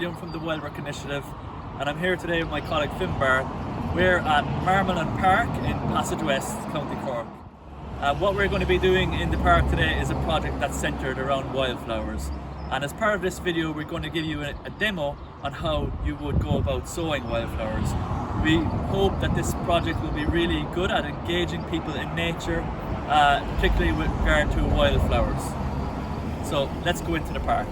William from the Wildwork Initiative, and I'm here today with my colleague Finbar. We're at Marmalon Park in Passage West, County Cork. What we're going to be doing in the park today is a project that's centred around wildflowers. And as part of this video, we're going to give you a demo on how you would go about sowing wildflowers. We hope that this project will be really good at engaging people in nature, particularly with regard to wildflowers. So let's go into the park.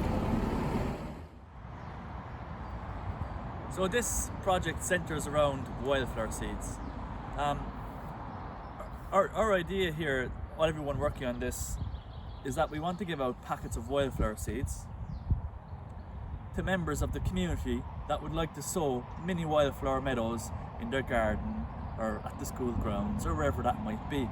So this project centres around wildflower seeds. Our idea here, while everyone working on this, is that we want to give out packets of wildflower seeds to members of the community that would like to sow mini wildflower meadows in their garden or at the school grounds or wherever that might be.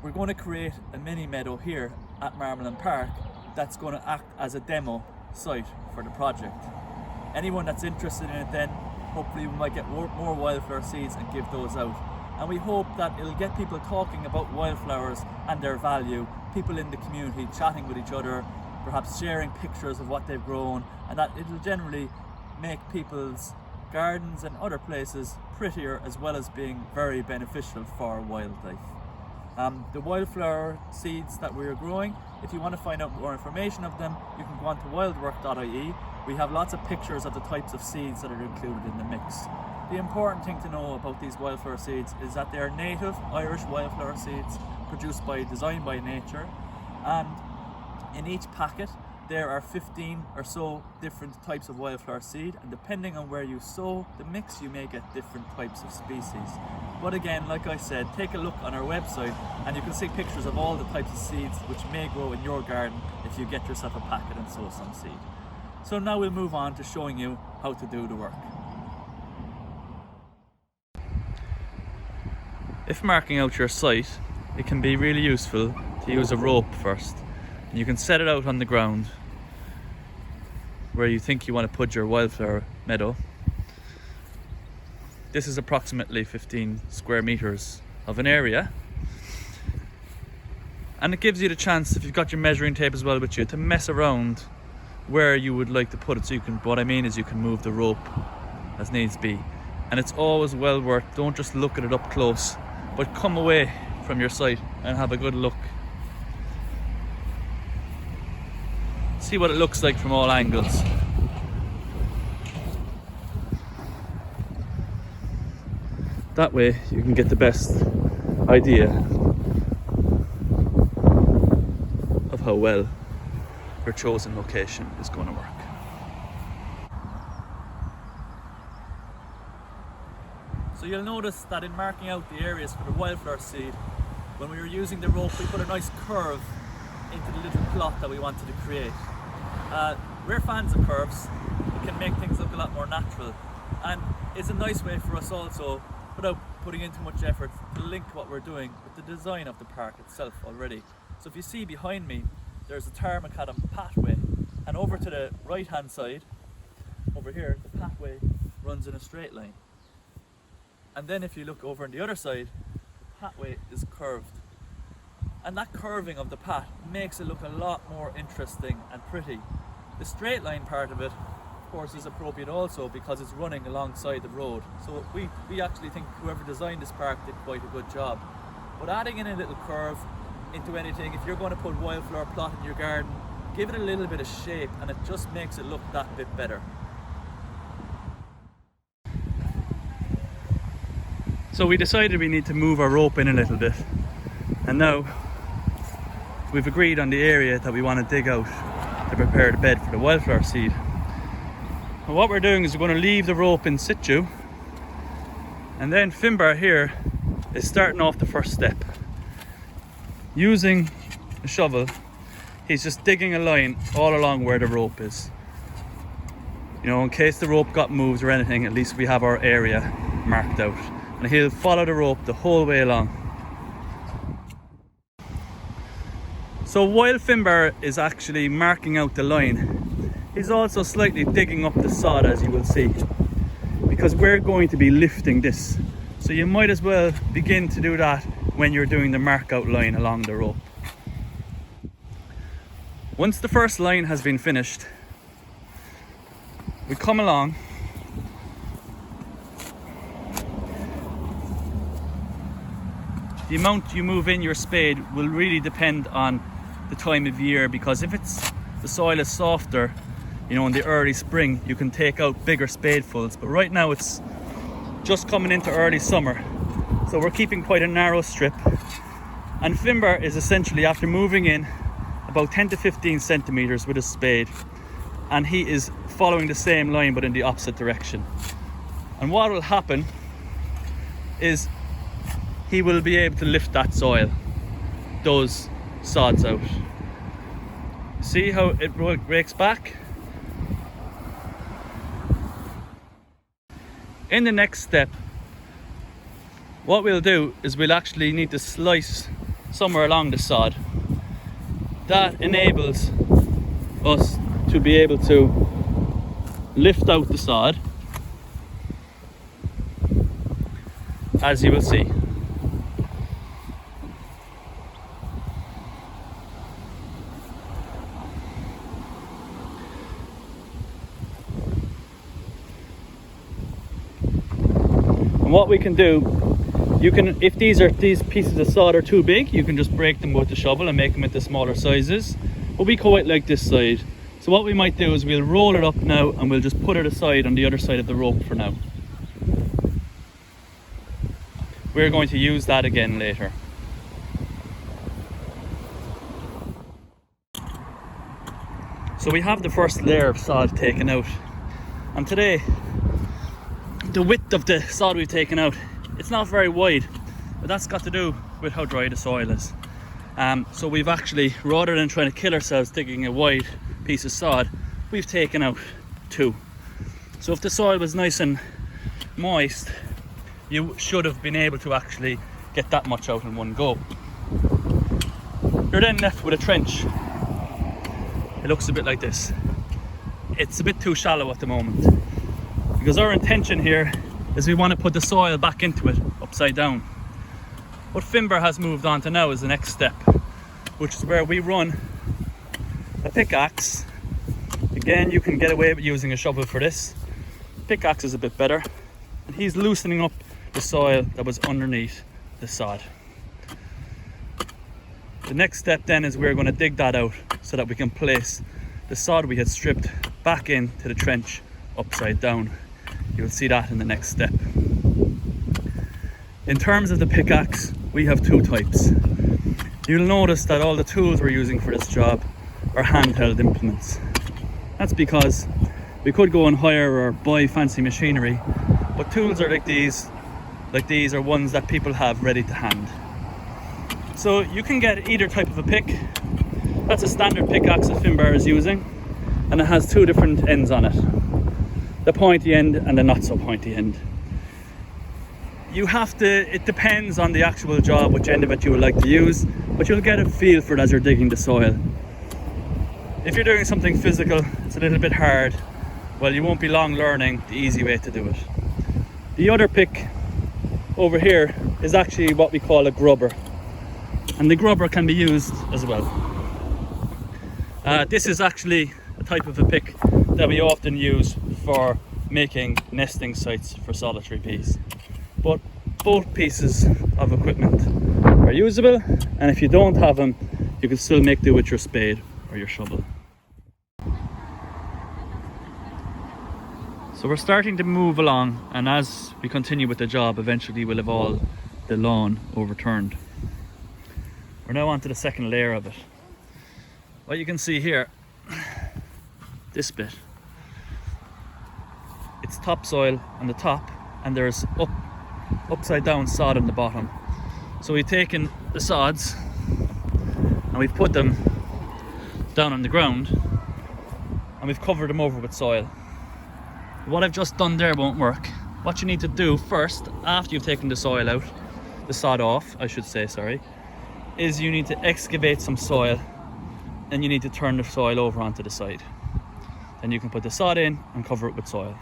We're going to create a mini meadow here at Marmalon Park that's going to act as a demo site for the project. Anyone that's interested in it then, hopefully we might get more wildflower seeds and give those out. And we hope that it'll get people talking about wildflowers and their value, people in the community chatting with each other, perhaps sharing pictures of what they've grown, and that it'll generally make people's gardens and other places prettier, as well as being very beneficial for wildlife. The wildflower seeds that we're growing, if you want to find out more information of them, you can go on to wildwork.ie. We have lots of pictures of the types of seeds that are included in the mix. The important thing to know about these wildflower seeds is that they are native Irish wildflower seeds designed by nature, and in each packet there are 15 or so different types of wildflower seed, and depending on where you sow the mix you may get different types of species. But again, like I said, take a look on our website and you can see pictures of all the types of seeds which may grow in your garden if you get yourself a packet and sow some seed. So now we'll move on to showing you how to do the work. If marking out your site, it can be really useful to use a rope first. And you can set it out on the ground where you think you want to put your wildflower meadow. This is approximately 15 square meters of an area. And it gives you the chance, if you've got your measuring tape as well with you, to mess around where you would like to put it. So you can, what I mean is you can move the rope as needs be. And it's always well worth, don't just look at it up close, but come away from your site and have a good look. See what it looks like from all angles. That way you can get the best idea of how well your chosen location is going to work. So you'll notice that in marking out the areas for the wildflower seed, when we were using the rope, we put a nice curve into the little plot that we wanted to create. We're fans of curves. It can make things look a lot more natural, and it's a nice way for us also, without putting in too much effort, to link what we're doing with the design of the park itself already. So if you see behind me, there's a tar macadam pathway, and over to the right hand side, over here, the pathway runs in a straight line. And then if you look over on the other side, the pathway is curved. And that curving of the path makes it look a lot more interesting and pretty. The straight line part of it, of course, is appropriate also because it's running alongside the road. So we actually think whoever designed this park did quite a good job. But adding in a little curve into anything, if you're going to put wildflower plot in your garden, give it a little bit of shape and it just makes it look that bit better. So we decided we need to move our rope in a little bit, and now we've agreed on the area that we want to dig out to prepare the bed for the wildflower seed. And what we're doing is we're going to leave the rope in situ, and then Finbar here is starting off the first step. Using a shovel, he's just digging a line all along where the rope is. You know, in case the rope got moved or anything, at least we have our area marked out. And he'll follow the rope the whole way along. So while Finbar is actually marking out the line, he's also slightly digging up the sod, as you will see, because we're going to be lifting this. So you might as well begin to do that when you're doing the mark out line along the rope. Once the first line has been finished, we come along. The amount you move in your spade will really depend on the time of year, because if the soil is softer, you know, in the early spring, you can take out bigger spadefuls. But right now it's just coming into early summer, so we're keeping quite a narrow strip. And Finbar is essentially, after moving in, about 10 to 15 centimeters with his spade, and he is following the same line but in the opposite direction. And what will happen is he will be able to lift that soil, those sods out. See how it rakes back? In the next step, what we'll do is we'll actually need to slice somewhere along the sod. That enables us to be able to lift out the sod, as you will see. And what we can do, you can, if these pieces of sod are too big, you can just break them with the shovel and make them into smaller sizes. But we quite like this side. So what we might do is we'll roll it up now and we'll just put it aside on the other side of the rope for now. We're going to use that again later. So we have the first layer of sod taken out. And today, the width of the sod we've taken out, it's not very wide, but that's got to do with how dry the soil is. So we've actually, rather than trying to kill ourselves digging a wide piece of sod, we've taken out 2. So if the soil was nice and moist, you should have been able to actually get that much out in one go. You're then left with a trench. It looks a bit like this. It's a bit too shallow at the moment, because our intention here is we want to put the soil back into it upside down. What Finbar has moved on to now is the next step, which is where we run a pickaxe. Again, you can get away with using a shovel for this. Pickaxe is a bit better. And he's loosening up the soil that was underneath the sod. The next step then is we're going to dig that out so that we can place the sod we had stripped back into the trench upside down. You'll see that in the next step. In terms of the pickaxe, we have 2 types. You'll notice that all the tools we're using for this job are handheld implements. That's because we could go and hire or buy fancy machinery, but tools are like these are ones that people have ready to hand. So you can get either type of a pick. That's a standard pickaxe that Finbar is using, and it has 2 different ends on it. The pointy end and the not so pointy end. It depends on the actual job which end of it you would like to use, but you'll get a feel for it as you're digging the soil. If you're doing something physical, it's a little bit hard. Well, you won't be long learning the easy way to do it. The other pick over here is actually what we call a grubber, and the grubber can be used as well. This is actually a type of a pick that we often use for making nesting sites for solitary bees. But both pieces of equipment are usable, and if you don't have them, you can still make do with your spade or your shovel. So we're starting to move along, and as we continue with the job, eventually we'll have all the lawn overturned. We're now on to the second layer of it. What you can see here, this bit, it's topsoil on the top, and there's upside down sod on the bottom. So we've taken the sods and we've put them down on the ground, and we've covered them over with soil. What I've just done there won't work. What you need to do first, after you've taken the soil out, the sod off, I should say, sorry, is you need to excavate some soil, and you need to turn the soil over onto the side. Then you can put the sod in and cover it with soil.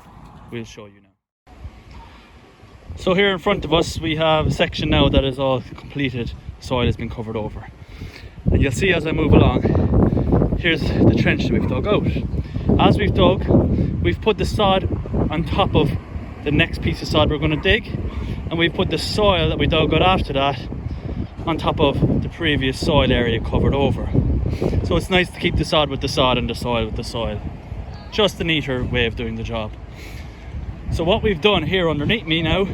We'll show you now. So here in front of us we have a section now that is all completed. Soil has been covered over, and you'll see as I move along, here's the trench that we've dug out. as we've dug, we've put the sod on top of the next piece of sod we're going to dig, and we've put the soil that we dug out after that on top of the previous soil area covered over. So it's nice to keep the sod with the sod and the soil with the soil. Just a neater way of doing the job. So what we've done here underneath me now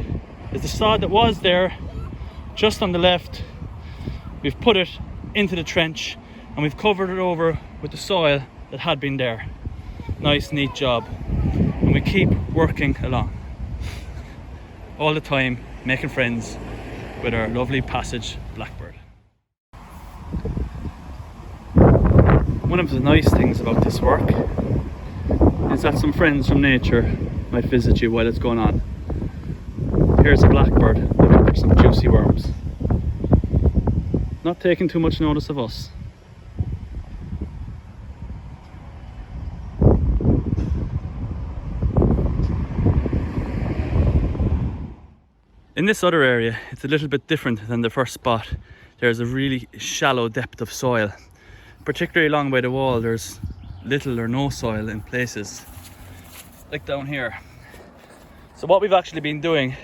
is the sod that was there just on the left, we've put it into the trench and we've covered it over with the soil that had been there. Nice neat job, and we keep working along all the time, making friends with our lovely passage blackbird. One of the nice things about this work is that some friends from nature might visit you while it's going on. Here's a blackbird looking for some juicy worms, not taking too much notice of us. In this other area, it's a little bit different than the first spot. There's a really shallow depth of soil. Particularly along by the wall, there's little or no soil in places, like down here. So what we've actually been doing,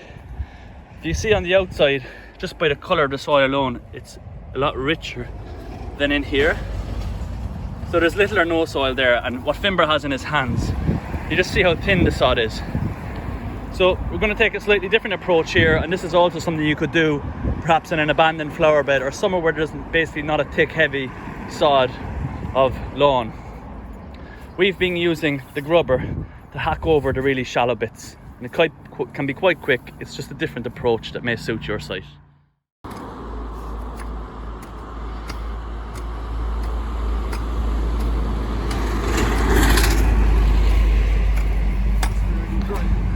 if you see on the outside, just by the colour of the soil alone, it's a lot richer than in here. So there's little or no soil there, and what Finbar has in his hands, you just see how thin the sod is. So we're going to take a slightly different approach here, and this is also something you could do perhaps in an abandoned flower bed or somewhere where there's basically not a thick heavy sod of lawn. We've been using the grubber to hack over the really shallow bits, and it can be quite quick. It's just a different approach that may suit your site.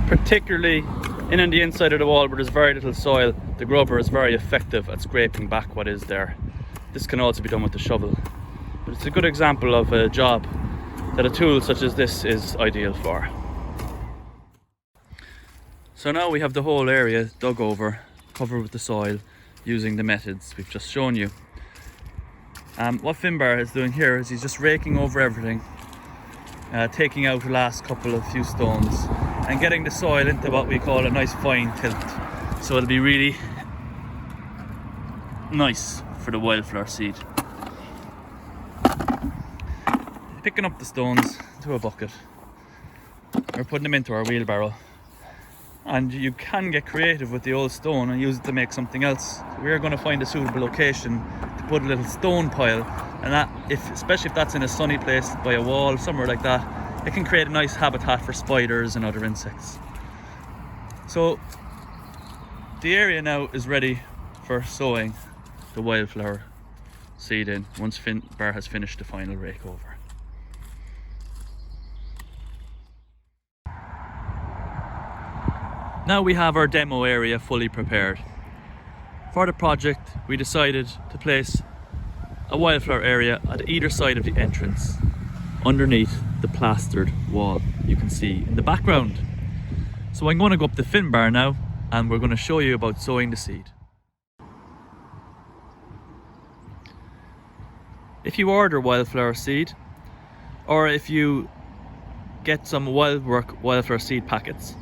Particularly in on the inside of the wall where there's very little soil, the grubber is very effective at scraping back what is there. This can also be done with the shovel, but it's a good example of a job that a tool such as this is ideal for. So now we have the whole area dug over, covered with the soil, using the methods we've just shown you. What Finbar is doing here is he's just raking over everything, taking out the last few stones and getting the soil into what we call a nice fine tilt. So it'll be really nice for the wildflower seed. Picking up the stones into a bucket, or putting them into our wheelbarrow. And you can get creative with the old stone and use it to make something else. So we are going to find a suitable location to put a little stone pile, and that, especially if that's in a sunny place by a wall, somewhere like that, it can create a nice habitat for spiders and other insects. So the area now is ready for sowing the wildflower seed in once Finbar has finished the final rake over. Now we have our demo area fully prepared. For the project, we decided to place a wildflower area at either side of the entrance, underneath the plastered wall you can see in the background. So I'm going to go up to Finbar now, and we're going to show you about sowing the seed. If you order wildflower seed, or if you get some wildflower seed packets,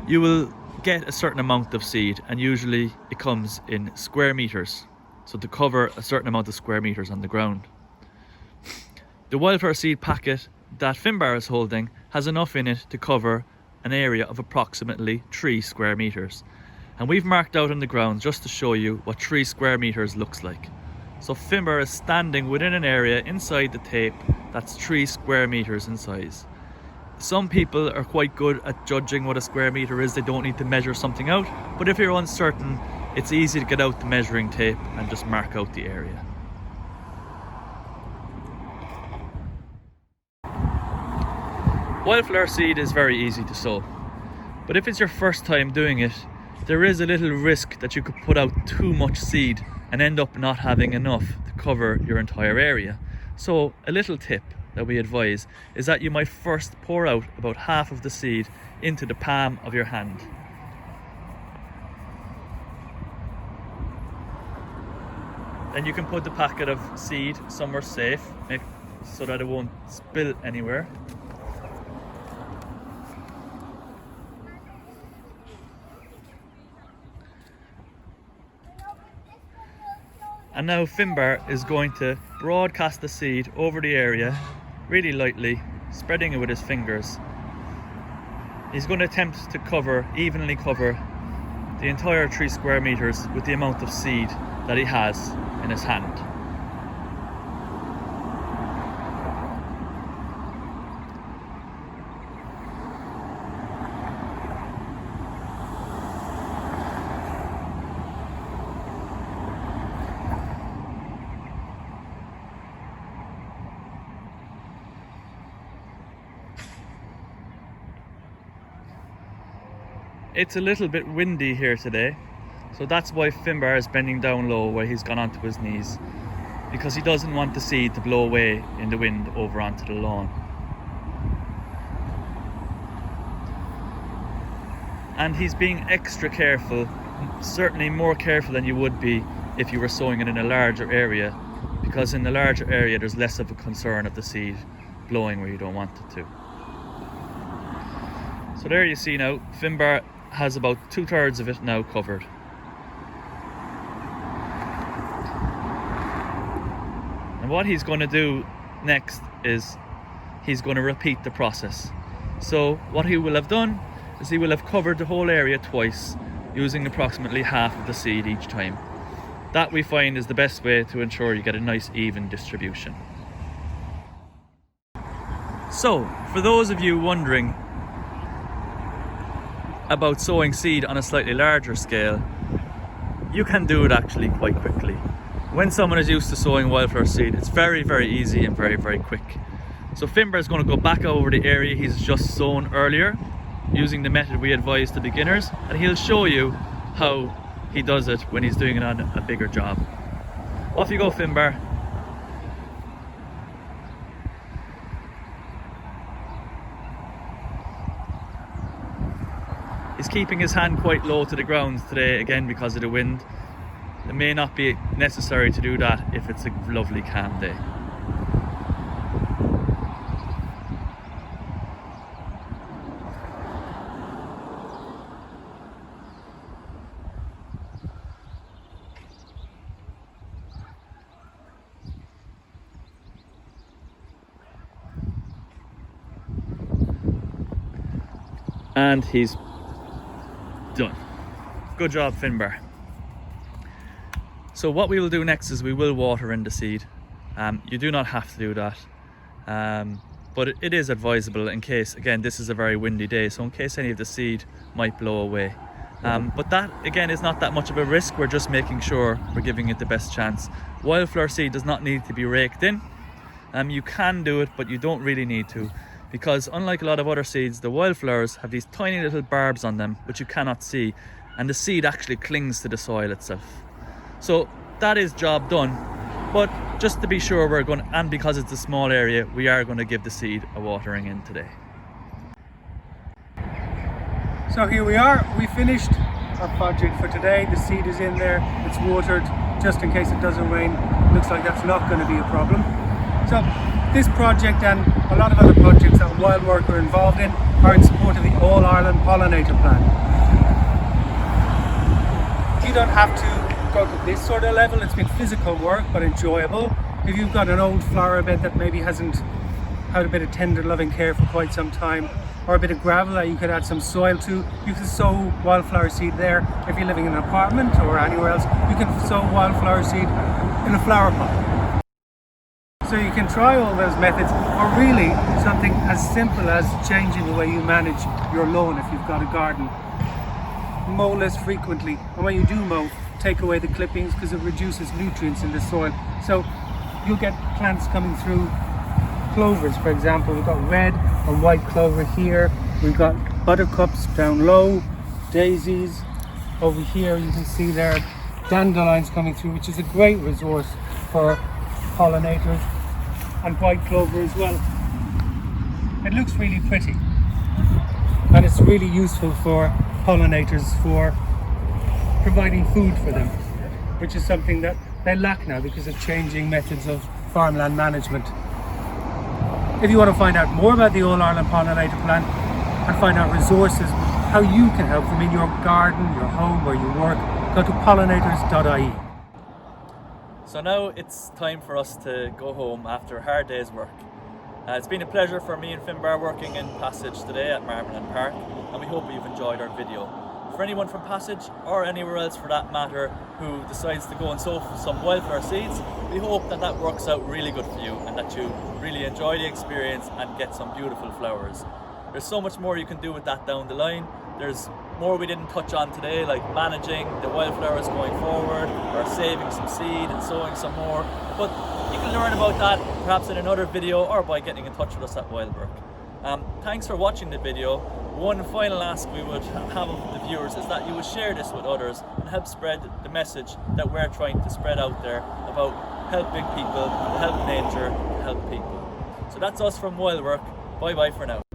you will get a certain amount of seed, and usually it comes in square meters, so to cover a certain amount of square meters on the ground. The wildflower seed packet that Finbar is holding has enough in it to cover an area of approximately 3 square meters, and we've marked out on the ground just to show you what 3 square meters looks like. So Finbar is standing within an area inside the tape that's 3 square meters in size. Some people are quite good at judging what a square meter is. They don't need to measure something out, but if you're uncertain, it's easy to get out the measuring tape and just mark out the area. Wildflower seed is very easy to sow, but if it's your first time doing it, there is a little risk that you could put out too much seed and end up not having enough to cover your entire area. So a little tip that we advise is that you might first pour out about half of the seed into the palm of your hand. Then you can put the packet of seed somewhere safe, so that it won't spill anywhere. And now Finbar is going to broadcast the seed over the area really lightly, spreading it with his fingers. He's going to attempt to evenly cover the entire 3 square meters with the amount of seed that he has in his hand. It's a little bit windy here today, so that's why Finbar is bending down low where he's gone onto his knees, because he doesn't want the seed to blow away in the wind over onto the lawn. And he's being extra careful, certainly more careful than you would be if you were sowing it in a larger area, because in the larger area there's less of a concern of the seed blowing where you don't want it to. So there you see now, Finbar has about 2/3 of it now covered. And what he's going to do next is he's going to repeat the process. So what he will have done is he will have covered the whole area twice, using approximately half of the seed each time. That we find is the best way to ensure you get a nice even distribution. So for those of you wondering about sowing seed on a slightly larger scale, you can do it actually quite quickly. When someone is used to sowing wildflower seed, it's very, very easy and very, very quick. So Finbar is going to go back over the area he's just sown earlier, using the method we advise to beginners, and he'll show you how he does it when he's doing it on a bigger job. Off you go, Finbar. He's keeping his hand quite low to the ground today, again because of the wind. It may not be necessary to do that if it's a lovely calm day. And he's done. Good job, Finbar. So what we will do next is we will water in the seed. You do not have to do that, but it is advisable in case, again, this is a very windy day, so in case any of the seed might blow away. But that, again, is not that much of a risk. We're just making sure we're giving it the best chance. Wildflower seed does not need to be raked in. You can do it, but you don't really need to, because unlike a lot of other seeds, the wildflowers have these tiny little barbs on them which you cannot see, and the seed actually clings to the soil itself. So that is job done, but just to be sure, we're going to, and because it's a small area, we are going to give the seed a watering in today. So here we are, we finished our project for today. The seed is in there, it's watered, just in case it doesn't rain. Looks like that's not going to be a problem. So this project and a lot of other projects that Wildwork are involved in are in support of the All Ireland Pollinator Plan. You don't have to go to this sort of level. It's been physical work but enjoyable. If you've got an old flower bed that maybe hasn't had a bit of tender loving care for quite some time, or a bit of gravel that you could add some soil to, you can sow wildflower seed there. If you're living in an apartment or anywhere else, you can sow wildflower seed in a flower pot. So you can try all those methods, or really something as simple as changing the way you manage your lawn if you've got a garden. Mow less frequently, and when you do mow, take away the clippings because it reduces nutrients in the soil. So you'll get plants coming through. Clovers, for example, we've got red and white clover here. We've got buttercups down low, daisies over here. You can see there dandelions coming through, which is a great resource for pollinators, and white clover as well. It looks really pretty, and it's really useful for pollinators for providing food for them, which is something that they lack now because of changing methods of farmland management. If you want to find out more about the All Ireland Pollinator Plan and find out resources, how you can help them in your garden, your home, where you work, go to pollinators.ie. So now it's time for us to go home after a hard day's work. It's been a pleasure for me and Finbar working in Passage today at Marmolin Park, and we hope you've enjoyed our video. For anyone from Passage, or anywhere else for that matter, who decides to go and sow some wildflower seeds, we hope that that works out really good for you and that you really enjoy the experience and get some beautiful flowers. There's so much more you can do with that down the line. There's more we didn't touch on today, like managing the wildflowers going forward, or saving some seed and sowing some more. But you can learn about that perhaps in another video or by getting in touch with us at Wildwork. Thanks for watching the video. One final ask we would have of the viewers is that you would share this with others and help spread the message that we're trying to spread out there about helping people, to help nature, to help people. So that's us from Wildwork. Bye bye for now.